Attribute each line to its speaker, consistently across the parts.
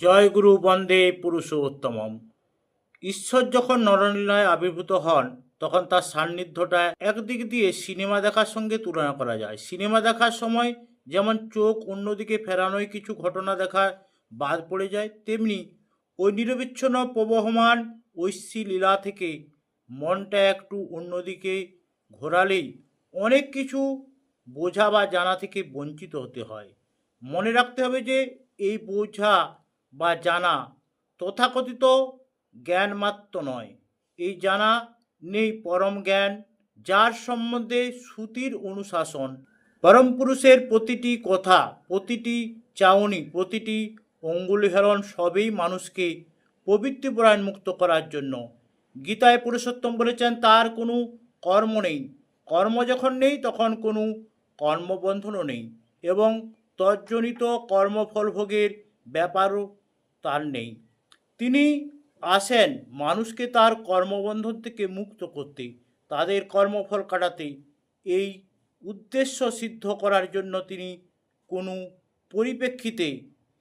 Speaker 1: জয় গুরু বন্দে পুরুষোত্তমম। ঈশ্বর যখন নরলীলায় আবির্ভূত হন তখন তার সান্নিধ্যটা একদিক দিয়ে সিনেমা দেখার সঙ্গে তুলনা করা যায়। সিনেমা দেখার সময় যেমন চোখ অন্যদিকে ফেরানোয় কিছু ঘটনা দেখা বাদ পড়ে যায়, তেমনি ওই নিরবিচ্ছিন্ন প্রবহমান ঐশ্বী লীলা থেকে মনটা একটু অন্যদিকে ঘোরালেই অনেক কিছু বোঝা বা জানা থেকে বঞ্চিত হতে হয়। মনে রাখতে হবে যে এই বোঝা বা জানা তথাকথিত জ্ঞান মাত্র নয়। এই জানা নেই পরম জ্ঞান, যার সম্বন্ধে শ্রুতির অনুশাসন, পরম পুরুষের প্রতিটি কথা, প্রতিটি চাউনি, প্রতিটি অঙ্গুলিহরণ সবই মানুষকে প্রবৃত্তিপরায়ণ মুক্ত করার জন্য। গীতায় পুরুষোত্তম বলেছেন তার কোনো কর্ম নেই, কর্ম যখন নেই তখন কোনো কর্মবন্ধনও নেই, এবং তজ্জনিত কর্মফল ভোগের ব্যাপারও তার নেই। তিনি আসেন মানুষকে তার কর্মবন্ধন থেকে মুক্ত করতে, তাদের কর্মফল কাটাতে। এই উদ্দেশ্য সিদ্ধ করার জন্য তিনি কোনো পরিপ্রেক্ষিতে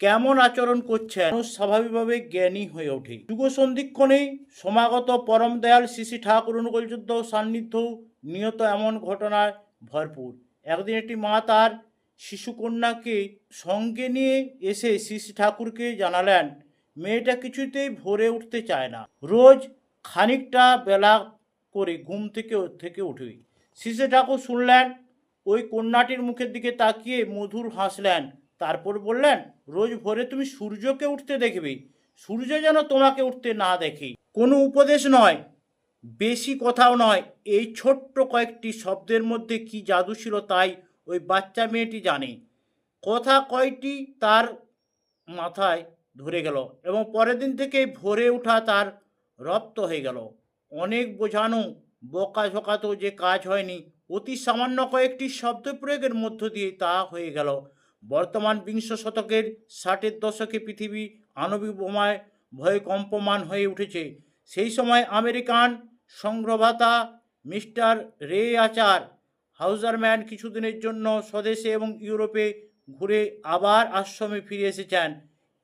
Speaker 1: কেমন আচরণ করছেন মানুষ স্বাভাবিকভাবে জ্ঞানী হয়ে ওঠে। যুগ সন্ধিক্ষণেই সমাগত পরম দয়াল শ্রী শ্রী ঠাকুর অনুকূলযুদ্ধ সান্নিধ্য নিয়ত এমন ঘটনায় ভরপুর। একদিন একটি মা তার শিশুকন্যাকে সঙ্গে নিয়ে এসে শ্রী শ্রী ঠাকুরকে জানালেন মেয়েটা কিছুতেই ভোরে উঠতে চায় না, রোজ খানিকটা বেলা করে ঘুম থেকে উঠবে। শ্রী শ্রী ঠাকুর শুনলেন, ওই কন্যাটির মুখের দিকে তাকিয়ে মধুর হাসলেন, তারপর বললেন, রোজ ভোরে তুমি সূর্যকে উঠতে দেখবে, সূর্য যেন তোমাকে উঠতে না দেখে। কোনো উপদেশ নয়, বেশি কথাও নয়, এই ছোট্ট কয়েকটি শব্দের মধ্যে কি জাদু ছিল তাই ওই বাচ্চা মেয়েটি জানে। কথা কয়টি তার মাথায় ধরে গেল এবং পরের দিন থেকে ভোরে ওঠা তার রপ্ত হয়ে গেল। অনেক বোঝানো বকাঝকাতেও যে কাজ হয়নি, অতি সামান্য কয়েকটি শব্দ প্রয়োগের মধ্য দিয়ে তা হয়ে গেল। বর্তমান বিংশ শতকের 60-এর দশকে পৃথিবী আণবিক বোমায় ভয়ে কম্পমান হয়ে উঠেছে। সেই সময় আমেরিকান সংগ্রহভাতা মিস্টার রে আচার হাউজারম্যান কিছুদিনের জন্য স্বদেশে এবং ইউরোপে ঘুরে আবার আশ্রমে ফিরে এসেছেন।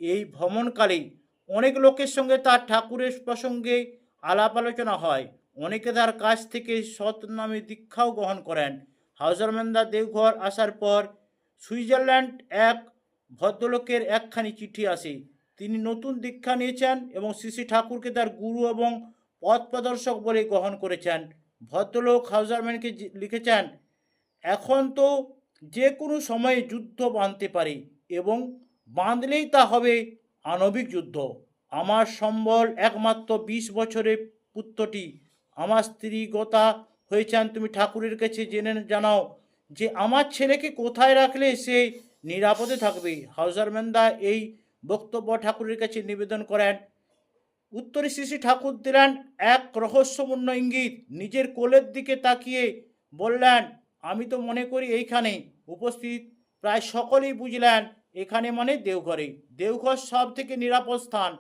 Speaker 1: এই ভ্রমণকালেই অনেক লোকের সঙ্গে তার ঠাকুরের প্রসঙ্গে আলাপ আলোচনা হয়, অনেকে তার কাছ থেকে সৎনামে দীক্ষাও গ্রহণ করেন। হাউজারম্যানদা দেওঘর আসার পর সুইজারল্যান্ড এক ভদ্রলোকের একখানি চিঠি আসে। তিনি নতুন দীক্ষা নিয়েছেন এবং শ্রী শ্রী ঠাকুরকে তার গুরু এবং পথ প্রদর্শক বলে গ্রহণ করেছেন। ভদ্রলোক হাউজারম্যানকে লিখেছেন, এখন তো যে কোনো সময়ে যুদ্ধ বাঁধতে পারে এবং বাঁধলেই তা হবে আণবিক যুদ্ধ। আমার সম্বল একমাত্র 20 বছরের পুত্রটি, আমার স্ত্রী গোতা হয়েছেন, তুমি ঠাকুরের কাছে জেনে জানাও যে আমার ছেলেকে কোথায় রাখলে সে নিরাপদে থাকবে। হাউজারম্যানদা এই বক্তব্য ঠাকুরের কাছে নিবেদন করেন। উত্তরে শ্রী শ্রী ঠাকুর দিলেন এক রহস্যপূর্ণ ইঙ্গিত। নিজের কোলের দিকে তাকিয়ে বললেন, আমি তো মনে করি এইখানে উপস্থিত প্রায় সকলেই বুঝলেন এখানে মানে দেওঘরে। দেওঘর সব থেকে নিরাপদ স্থান,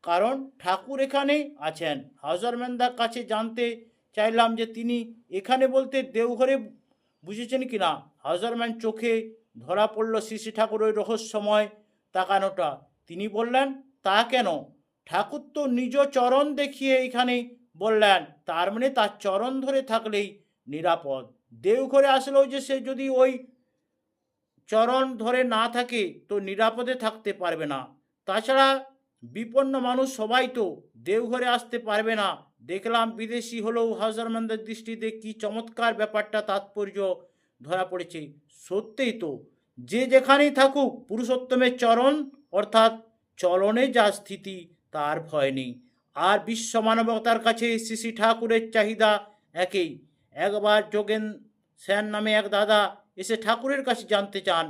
Speaker 1: কারণ ঠাকুর এখানে আছেন। হাউজারম্যানদার কাছে জানতে চাইলাম যে তিনি এখানে বলতে দেওঘরে বুঝেছেন কিনা। হাউজারম্যান চোখে ধরা পড়ল শ্রী শ্রী ঠাকুর ওই রহস্যময় তাকানোটা। তিনি বললেন, তা কেন, ঠাকুর তো নিজ চরণ দেখিয়ে এখানে বললেন, তার মানে তার চরণ ধরে থাকলেই নিরাপদ। দেওঘরে আসলেও যে সে যদি ওই চরণ ধরে না থাকে তো নিরাপদে থাকতে পারবে না। তাছাড়া বিপন্ন মানুষ সবাই তো দেওঘরে আসতে পারবে না। দেখলাম বিদেশি হলেও হাউজারম্যানদের দৃষ্টিতে কি চমৎকার ব্যাপারটা তাৎপর্য ধরা পড়েছে। সত্যিই তো, যে যেখানেই থাকুক পুরুষোত্তমের চরণ অর্থাৎ চলনে যা স্থিতি তার ভয় নেই। আর বিশ্ব মানবতার কাছে শ্রী শ্রী ঠাকুরের চাহিদা একই। একবার যোগেন সেন নামে এক দাদা এসে ঠাকুরের কাছে জানতে চান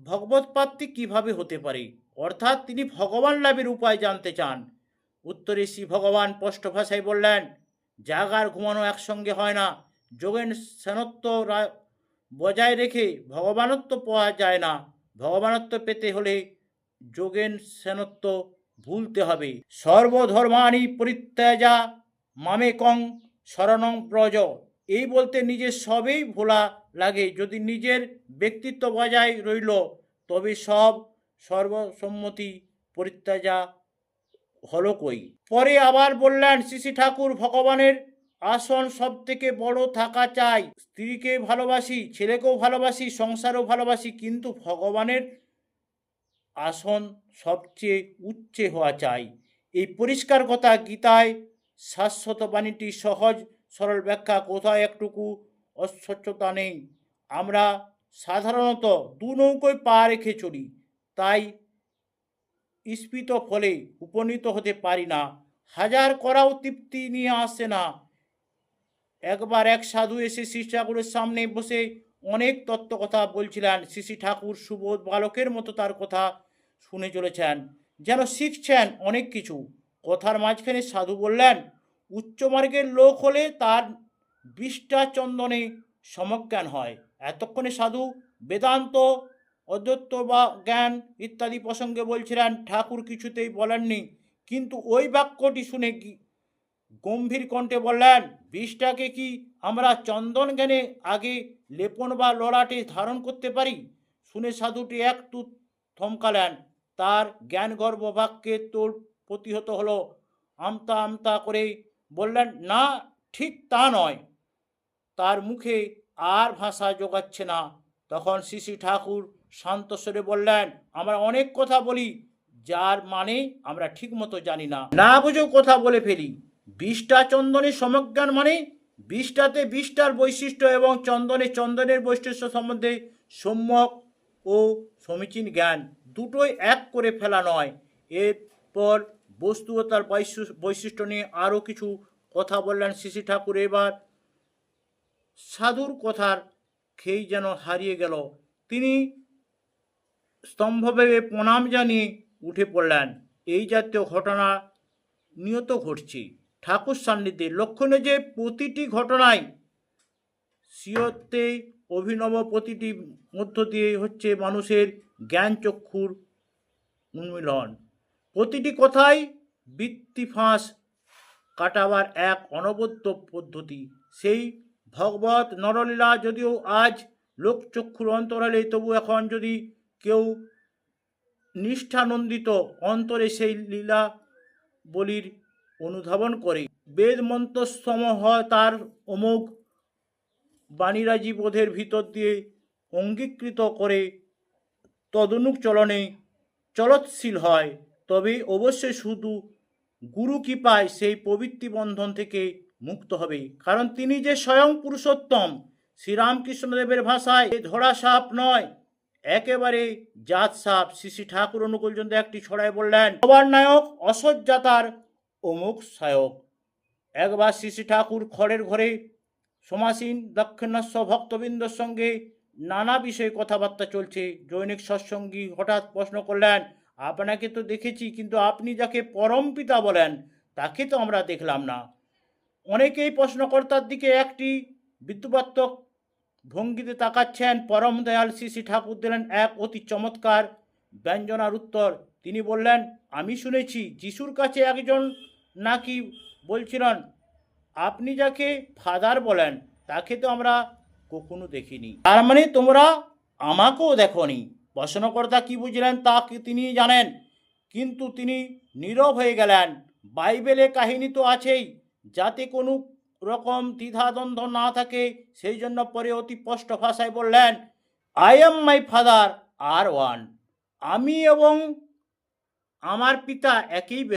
Speaker 1: ভগবত প্রাপ্তি কীভাবে হতে পারে, অর্থাৎ তিনি ভগবান লাভের উপায় জানতে চান। উত্তরে শ্রী ভগবান স্পষ্ট ভাষায় বললেন, জাগার ঘুমানো একসঙ্গে হয় না। যোগেন সেনত্ব বজায় রেখে ভগবানত্ব পাওয়া যায় না। ভগবানত্ব পেতে হলে যোগেন সেনত্ব ভুলতে হবে। সর্বধর্মাণি পরিত্যাজা মামেকং শরণং ব্রজ। এই বলতে নিজের সবই ভোলা লাগে। যদি নিজের ব্যক্তিত্ব বজায় রইল তবে সব সর্বসম্মতি পরিত্যাজা হলো কই। পরে আবার বললেন শ্রী ঠাকুর, ভগবানের আসন সব থেকে বড় থাকা চাই। স্ত্রীকে ভালোবাসি, ছেলেকেও ভালোবাসি, সংসারও ভালোবাসি, কিন্তু ভগবানের আসন সবচেয়ে উচ্চে হওয়া চাই। এই পরিষ্কার কথা গীতায় শাশ্বত বাণীটি সহজ সরল ব্যাখ্যা, কোথাও একটুকু অস্বচ্ছতা নেই। আমরা সাধারণত দু নৌকোয় পা রেখে চলি, তাই স্ফীত ফলে উপনীত হতে পারি না। হাজার করাও তৃপ্তি নিয়ে আসে না। একবার এক সাধু এসে শ্রী ঠাকুরের সামনে বসে অনেক তত্ত্ব কথা বলছিলেন। শ্রী ঠাকুর সুবোধ বালকের মতো তার কথা শুনে চলেছেন, যেন শিখছেন অনেক কিছু। কথার মাঝখানে সাধু বললেন, উচ্চমার্গের লোক হলে তার বিষ্ঠা চন্দনে সমজ্ঞান হয়। এতক্ষণে সাধু বেদান্ত, অদ্বৈত বা জ্ঞান ইত্যাদি প্রসঙ্গে বলছিলেন। ঠাকুর কিছুতেই বলেননি, কিন্তু ওই বাক্যটি শুনে গম্ভীর কণ্ঠে বললেন, বিষটাকে কি আমরা চন্দন জ্ঞানে আগে লেপন বা ললাটে ধারণ করতে পারি? শুনে সাধুটি একটু থমকালেন। তার জ্ঞানগর্ভ বাক্যে তোর প্রতিহত হলো। আমতা আমতা করে বললেন, না, ঠিক তা নয়। তার মুখে আর ভাষা জোগাচ্ছে না। তখন শ্রী ঠাকুর শান্ত স্বরে বললেন, আমরা অনেক কথা বলি যার মানে আমরা ঠিক মতো জানি না, না বুঝেও কথা বলে ফেলি। বিষ্ঠা চন্দনে সমজ্ঞান মানে বিষ্ঠাতে বিষ্ঠার বৈশিষ্ট্য এবং চন্দনে চন্দনের বৈশিষ্ট্য সম্বন্ধে সম্যক ও সমীচীন জ্ঞান, দুটোই এক করে ফেলা নয়। এরপর বস্তু ও তার বৈশিষ্ট্য নিয়ে আরও কিছু কথা বললেন শ্রী ঠাকুর। এবার সাধুর কথার খেই যেন হারিয়ে গেল। তিনি স্তম্ভভাবে প্রণাম জানিয়ে উঠে পড়লেন। এই জাতীয় ঘটনা নিয়ত ঘটছে ঠাকুর সান্নিধ্যে। লক্ষণীয় যে প্রতিটি ঘটনায় স্বীয়তে অভিনব, প্রতিটি মধ্য দিয়ে হচ্ছে মানুষের জ্ঞান চক্ষুর উন্মিলন। প্রতিটি কথাই বৃত্তি ফাঁস কাটাবার এক অনবদ্য পদ্ধতি। সেই ভগবত নরলীলা যদিও আজ লোকচক্ষুর অন্তরালে, তবু এখন যদি কেউ নিষ্ঠানন্দিত অন্তরে সেই লীলা বলির অনুধাবন করে, বেদ মন্ত্রস্তম হয় তার অমোঘ বাণীরাজি বোধের ভিতর দিয়ে অঙ্গীকৃত করে তদনুচলনে চলৎশীল হয়, তবে অবশ্যই শুধু গুরু কৃপায় সেই প্রবৃত্তি বন্ধন থেকে মুক্ত হবে। কারণ তিনি যে স্বয়ং পুরুষোত্তম। শ্রীরামকৃষ্ণদেবের ভাষায় ধরা সাপ নয়, একেবারে জাত সাপ। শ্রী ঠাকুর অনুকূলচন্দ্র একটি ছড়ায় বললেন, সবার নায়ক অসজ্জাতার অমুক সায়ক। একবার শ্রী ঠাকুর খড়ের ঘরে সমাসীন দক্ষিণাস্য ভক্তবৃন্দর সঙ্গে নানা বিষয়ে কথাবার্তা চলছে। জৈনিক সৎসঙ্গী হঠাৎ প্রশ্ন করলেন, আপনাকে তো দেখেছি, কিন্তু আপনি যাকে পরম পিতা বলেন তাকে তো আমরা দেখলাম না। অনেকেই প্রশ্নকর্তার দিকে একটি বিদ্রুপাত্মক ভঙ্গিতে তাকাচ্ছেন। পরম দয়াল শ্রী ঠাকুর দিলেন এক অতি চমৎকার ব্যঞ্জনার উত্তর। তিনি বললেন, আমি শুনেছি যিশুর কাছে একজন নাকি বলছিলেন, আপনি যাকে ফাদার বলেন তাকে তো আমরা কখনো দেখিনি, তার মানে তোমরা আমাকেও দেখনি। প্রশ্নকর্তা কি বুঝলেন তা তিনি জানেন, কিন্তু তিনি নীরব হয়ে গেলেন। বাইবেলে কাহিনী তো আছেই, যাতে কোনো রকম দ্বিধাদ্বন্দ্ব না থাকে, সেই জন্য পরে অতি স্পষ্ট ভাষায় বললেন, I am my father are one. আমি এবং আমার পিতা একই।